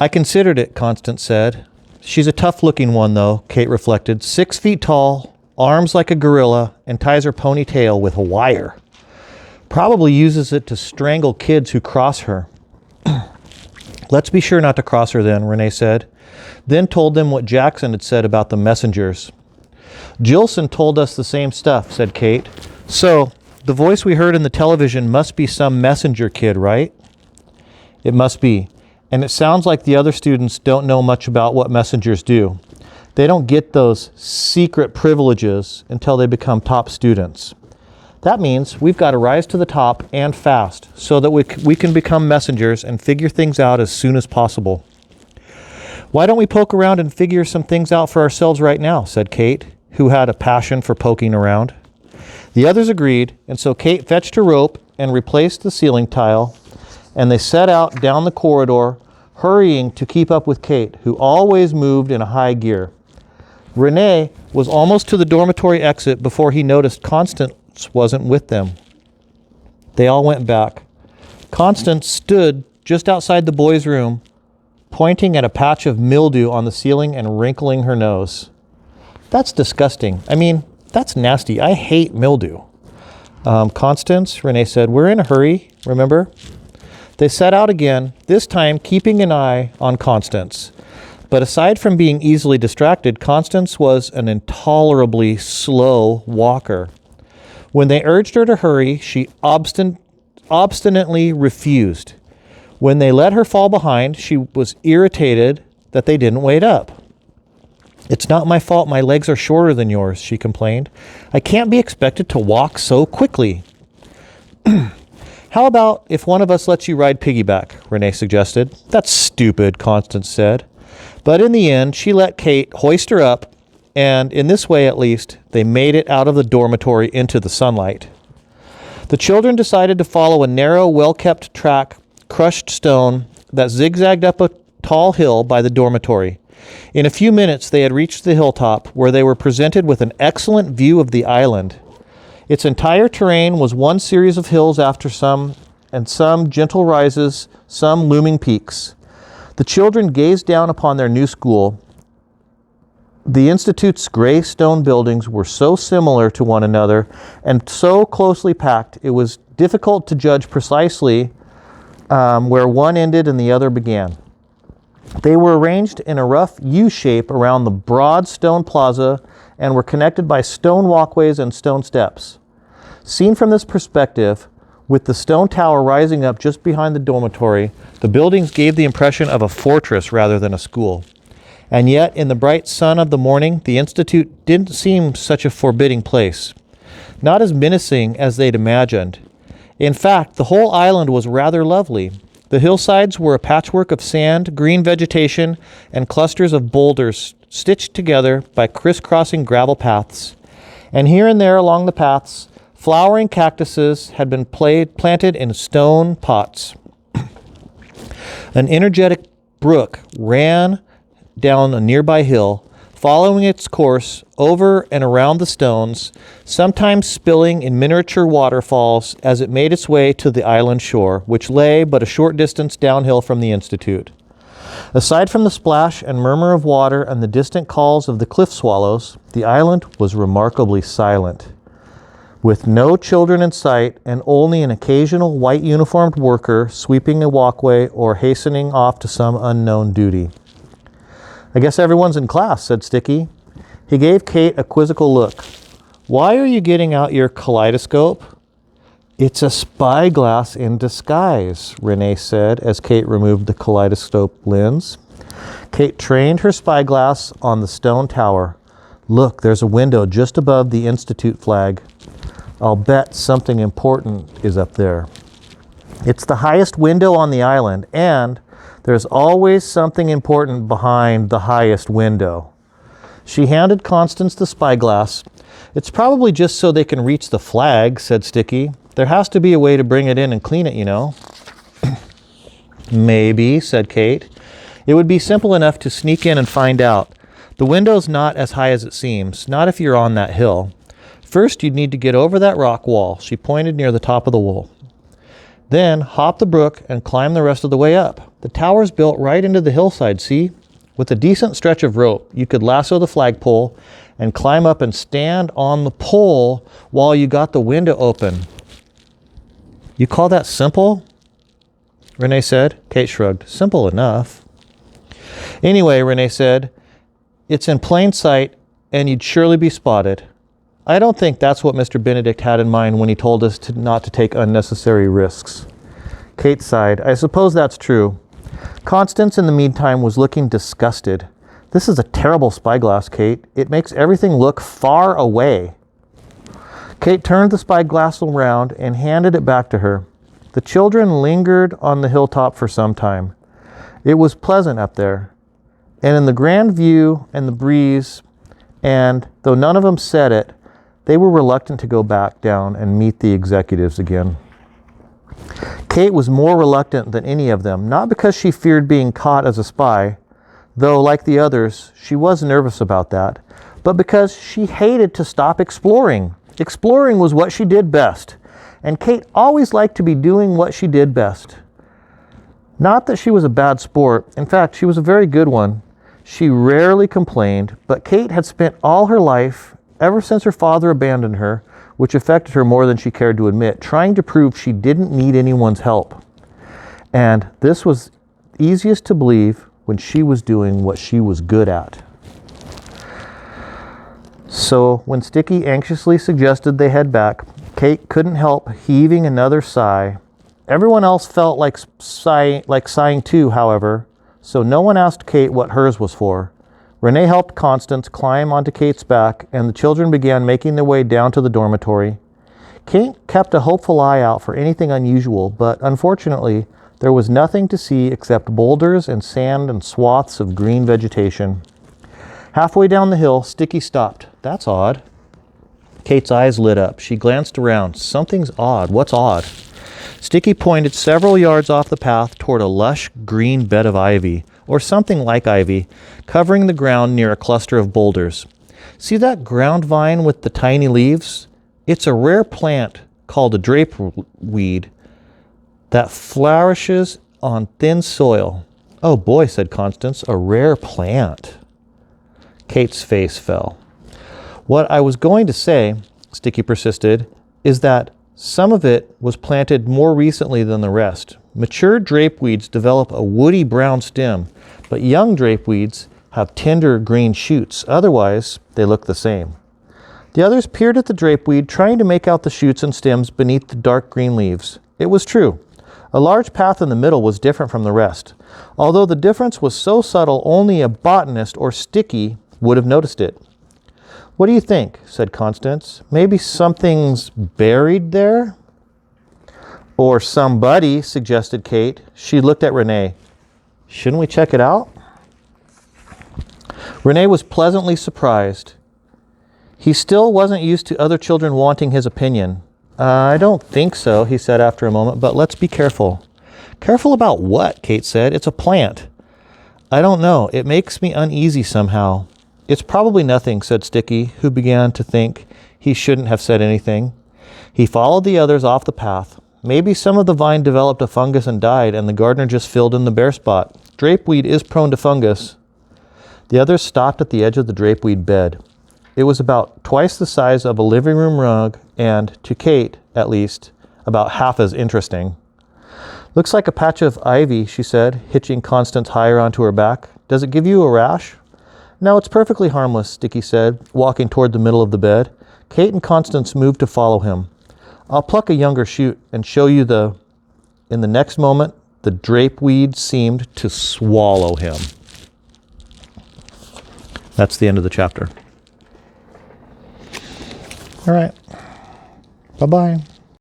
I considered it, Constance said. She's a tough-looking one, though, Kate reflected. 6 feet tall, arms like a gorilla, and ties her ponytail with a wire. Probably uses it to strangle kids who cross her. Let's be sure not to cross her then, Renee said. Then told them what Jackson had said about the messengers. Jilson told us the same stuff, said Kate. So, the voice we heard in the television must be some messenger kid, right? It must be. And it sounds like the other students don't know much about what messengers do. They don't get those secret privileges until they become top students. That means we've got to rise to the top and fast so that we can become messengers and figure things out as soon as possible. Why don't we poke around and figure some things out for ourselves right now, said Kate, who had a passion for poking around. The others agreed, and so Kate fetched her rope and replaced the ceiling tile, and they set out down the corridor, hurrying to keep up with Kate, who always moved in a high gear. Renee was almost to the dormitory exit before he noticed Constance wasn't with them. They all went back. Constance stood just outside the boys' room, pointing at a patch of mildew on the ceiling and wrinkling her nose. That's disgusting. I mean, that's nasty. I hate mildew. Constance, Renee said, we're in a hurry, remember? They set out again, this time keeping an eye on Constance. But aside from being easily distracted, Constance was an intolerably slow walker. When they urged her to hurry, she obstinately refused. When they let her fall behind, she was irritated that they didn't wait up. It's not my fault my legs are shorter than yours, she complained. I can't be expected to walk so quickly. How about if one of us lets you ride piggyback, Renee suggested. That's stupid, Constance said. But in the end, she let Kate hoist her up, and in this way at least, they made it out of the dormitory into the sunlight. The children decided to follow a narrow, well-kept track, crushed stone, that zigzagged up a tall hill by the dormitory. In a few minutes, they had reached the hilltop, where they were presented with an excellent view of the island. Its entire terrain was one series of hills after some gentle rises, some looming peaks. The children gazed down upon their new school. The Institute's gray stone buildings were so similar to one another and so closely packed, it was difficult to judge precisely where one ended and the other began. They were arranged in a rough U shape around the broad stone plaza and were connected by stone walkways and stone steps. Seen from this perspective, with the stone tower rising up just behind the dormitory, the buildings gave the impression of a fortress rather than a school. And yet, in the bright sun of the morning, the Institute didn't seem such a forbidding place. Not as menacing as they'd imagined. In fact, the whole island was rather lovely. The hillsides were a patchwork of sand, green vegetation, and clusters of boulders stitched together by crisscrossing gravel paths. And here and there along the paths, flowering cactuses had been planted in stone pots. An energetic brook ran down a nearby hill, following its course over and around the stones, sometimes spilling in miniature waterfalls as it made its way to the island shore, which lay but a short distance downhill from the Institute. Aside from the splash and murmur of water and the distant calls of the cliff swallows, the island was remarkably silent. With no children in sight and only an occasional white uniformed worker sweeping a walkway or hastening off to some unknown duty. I guess everyone's in class, said Sticky. He gave Kate a quizzical look. Why are you getting out your kaleidoscope? It's a spyglass in disguise, Renee said as Kate removed the kaleidoscope lens. Kate trained her spyglass on the stone tower. Look, there's a window just above the Institute flag. I'll bet something important is up there. It's the highest window on the island, and there's always something important behind the highest window. She handed Constance the spyglass. It's probably just so they can reach the flag, said Sticky. There has to be a way to bring it in and clean it, you know. Maybe, said Kate. It would be simple enough to sneak in and find out. The window's not as high as it seems, not if you're on that hill. First, you'd need to get over that rock wall. She pointed near the top of the wall. Then hop the brook and climb the rest of the way up. The tower's built right into the hillside, see? With a decent stretch of rope, you could lasso the flagpole and climb up and stand on the pole while you got the window open. You call that simple? Renee said. Kate shrugged. Simple enough. Anyway, Renee said, it's in plain sight and you'd surely be spotted. I don't think that's what Mr. Benedict had in mind when he told us not to take unnecessary risks. Kate sighed. I suppose that's true. Constance, in the meantime, was looking disgusted. This is a terrible spyglass, Kate. It makes everything look far away. Kate turned the spyglass around and handed it back to her. The children lingered on the hilltop for some time. It was pleasant up there, and in the grand view and the breeze, and though none of them said it, they were reluctant to go back down and meet the executives again. Kate was more reluctant than any of them, not because she feared being caught as a spy, though like the others, she was nervous about that, but because she hated to stop exploring. Exploring was what she did best, and Kate always liked to be doing what she did best. Not that she was a bad sport. In fact, she was a very good one. She rarely complained, but Kate had spent all her life, ever since her father abandoned her, which affected her more than she cared to admit, trying to prove she didn't need anyone's help. And this was easiest to believe when she was doing what she was good at. So when Sticky anxiously suggested they head back, Kate couldn't help heaving another sigh. Everyone else felt like sighing too, however, so no one asked Kate what hers was for. Renee helped Constance climb onto Kate's back, and the children began making their way down to the dormitory. Kate kept a hopeful eye out for anything unusual, but unfortunately, there was nothing to see except boulders and sand and swaths of green vegetation. Halfway down the hill, Sticky stopped. That's odd. Kate's eyes lit up. She glanced around. Something's odd. What's odd? Sticky pointed several yards off the path toward a lush green bed of ivy, or something like ivy, covering the ground near a cluster of boulders. See that ground vine with the tiny leaves? It's a rare plant called a drapeweed that flourishes on thin soil. Oh boy, said Constance, a rare plant. Kate's face fell. What I was going to say, Sticky persisted, is that some of it was planted more recently than the rest. Mature drapeweeds develop a woody brown stem, but young drapeweeds have tender green shoots. Otherwise, they look the same. The others peered at the drapeweed, trying to make out the shoots and stems beneath the dark green leaves. It was true. A large path in the middle was different from the rest. Although the difference was so subtle, only a botanist or Sticky would have noticed it. What do you think? Said Constance. Maybe something's buried there? Or somebody, suggested Kate. She looked at Renee. Shouldn't we check it out? Renee was pleasantly surprised. He still wasn't used to other children wanting his opinion. I don't think so, he said after a moment, but let's be careful. Careful about what? Kate said. It's a plant. I don't know. It makes me uneasy somehow. It's probably nothing, said Sticky, who began to think he shouldn't have said anything. He followed the others off the path. Maybe some of the vine developed a fungus and died, and the gardener just filled in the bare spot. Drapeweed is prone to fungus. The others stopped at the edge of the drapeweed bed. It was about twice the size of a living room rug, and, to Kate, at least, about half as interesting. Looks like a patch of ivy, she said, hitching Constance higher onto her back. Does it give you a rash? No, it's perfectly harmless, Sticky said, walking toward the middle of the bed. Kate and Constance moved to follow him. I'll pluck a younger shoot and show you In the next moment, the drapeweed seemed to swallow him. That's the end of the chapter. All right. Bye-bye.